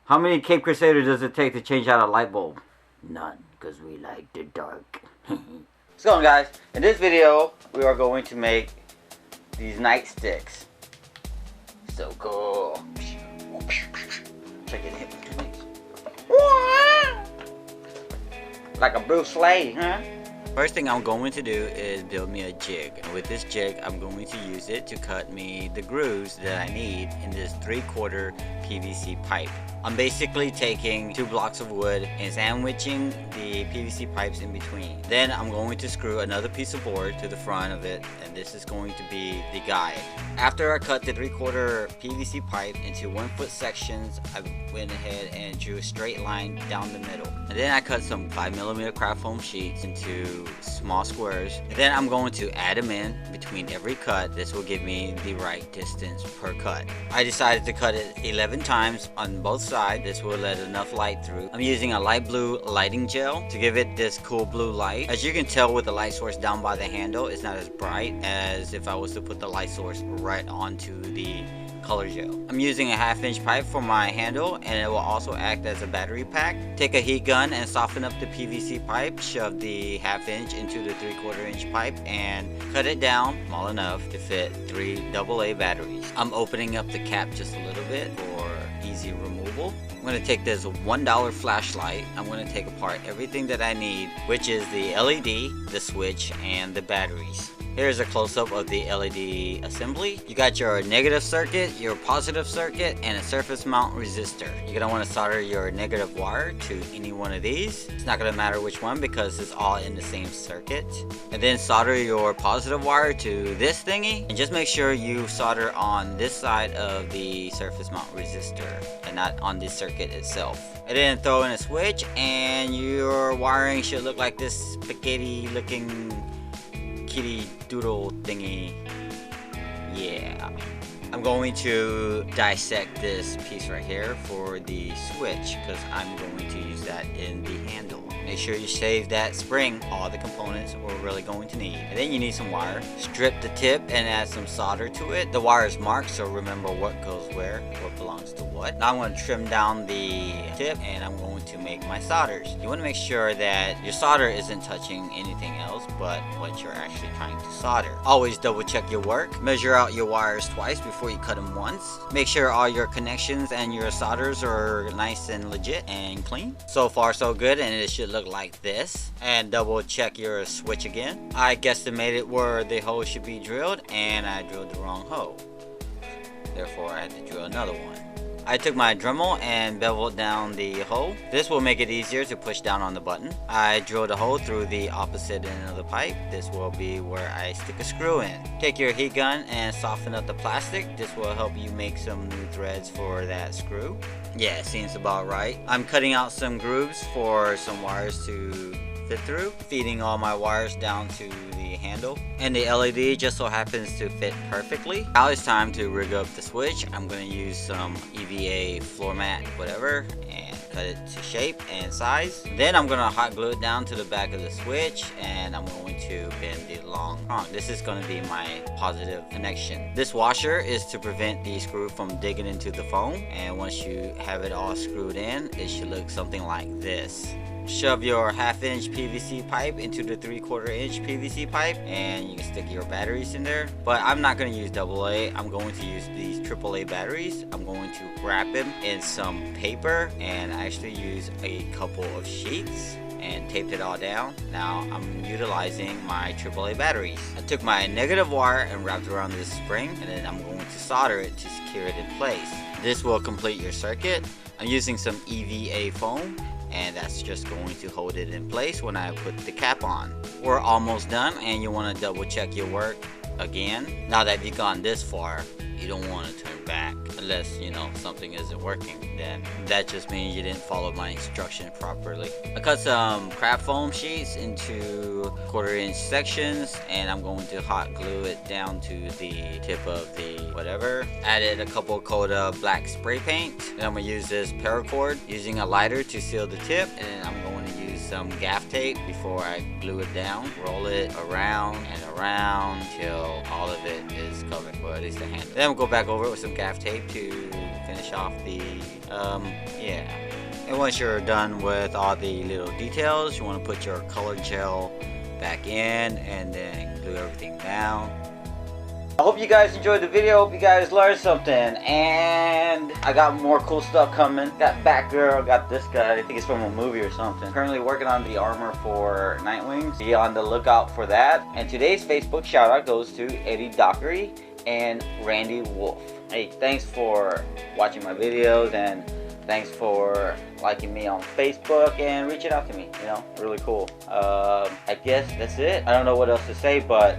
How many Cape Crusaders does it take to change out a light bulb? None, because we like the dark. What's going on, guys? In this video, we are going to make these nightsticks. So cool. Check it out. Like a Bruce Lee, huh? First thing I'm going to do is build me a jig. And with this jig, I'm going to use it to cut me the grooves that I need in this 3/4 PVC pipe. I'm basically taking 2 blocks of wood and sandwiching the PVC pipes in between. Then I'm going to screw another piece of board to the front of it, and this is going to be the guide. After I cut the 3/4 PVC pipe into 1-foot sections, I went ahead and drew a straight line down the middle. And then I cut some 5mm craft foam sheets into small squares. And then I'm going to add them in between every cut. This will give me the right distance per cut. I decided to cut it 11 times on both sides. This will let enough light through. I'm using a light blue lighting gel to give it this cool blue light. As you can tell with the light source down by the handle, it's not as bright as if I was to put the light source right onto the color gel. I'm using a 1/2-inch pipe for my handle, and it will also act as a battery pack. Take a heat gun and soften up the PVC pipe. Shove the 1/2-inch into the 3/4-inch pipe and cut it down small enough to fit 3 AA batteries. I'm opening up the cap just a little bit for easy removal. I'm going to take this $1 flashlight. I'm going to take apart everything that I need, which is the LED, the switch, and the batteries. Here's a close-up of the LED assembly. You got your negative circuit, your positive circuit, and a surface mount resistor. You're gonna want to solder your negative wire to any one of these. It's not gonna matter which one because it's all in the same circuit. And then solder your positive wire to this thingy. And just make sure you solder on this side of the surface mount resistor and not on the circuit itself. And then throw in a switch, and your wiring should look like this spaghetti looking kitty doodle thingy. Yeah. I'm going to dissect this piece right here for the switch because I'm going to use that in the handle. Make sure you save that spring, all the components we're really going to need. And then you need some wire. Strip the tip and add some solder to it. The wire is marked, so remember what goes where, what belongs to what. Now I'm going to trim down the tip and I'm going to make my solders. You want to make sure that your solder isn't touching anything else but what you're actually trying to solder. Always double check your work. Measure out your wires twice before you cut them once. Make sure all your connections and your solders are nice and legit and clean. So far so good, and it should look like this. And double check your switch again. I guesstimated where the hole should be drilled, and I drilled the wrong hole. Therefore I had to drill another one. I took my Dremel and beveled down the hole. This will make it easier to push down on the button. I drilled a hole through the opposite end of the pipe. This will be where I stick a screw in. Take your heat gun and soften up the plastic. This will help you make some new threads for that screw. Yeah, it seems about right. I'm cutting out some grooves for some wires to fit through, feeding all my wires down to the handle, and the LED just so happens to fit perfectly. Now it's time to rig up the switch. I'm going to use some EVA floor mat, whatever, and cut it to shape and size. Then I'm going to hot glue it down to the back of the switch, and I'm going to bend the long prong. This is going to be my positive connection. This washer is to prevent the screw from digging into the foam, and once you have it all screwed in, it should look something like this. Shove your 1/2-inch PVC pipe into the 3/4-inch PVC pipe, and you can stick your batteries in there. But I'm not going to use AA. I'm going to use these AAA batteries. I'm going to wrap them in some paper and actually use a couple of sheets and taped it all down. Now I'm utilizing my AAA batteries. I took my negative wire and wrapped it around this spring, and then I'm going to solder it to secure it in place. This will complete your circuit. I'm using some EVA foam, and that's just going to hold it in place when I put the cap on. We're almost done, and you want to double check your work again. Now that you've gone this far, you don't want to turn back unless you know something isn't working. Then that just means you didn't follow my instruction properly. I cut some craft foam sheets into 1/4-inch sections, and I'm going to hot glue it down to the tip of the whatever. Added a couple coat of black spray paint. Then I'm gonna use this paracord using a lighter to seal the tip, and then I'm going to use some gaff tape before I glue it down. Roll it around and around till all of it is covered, or at least the handle. Then we'll go back over it with some gaff tape to finish off the yeah. And once you're done with all the little details, you want to put your color gel back in and then glue everything down. I hope you guys enjoyed the video. Hope you guys learned something. And I got more cool stuff coming. Got Batgirl, got this guy. I think it's from a movie or something. Currently working on the armor for NightWing. Be on the lookout for that. And today's Facebook shout out goes to Eddie Dockery and Randy Wolf. Hey, thanks for watching my videos, and thanks for liking me on Facebook and reaching out to me. You know, really cool. I guess that's it. I don't know what else to say, but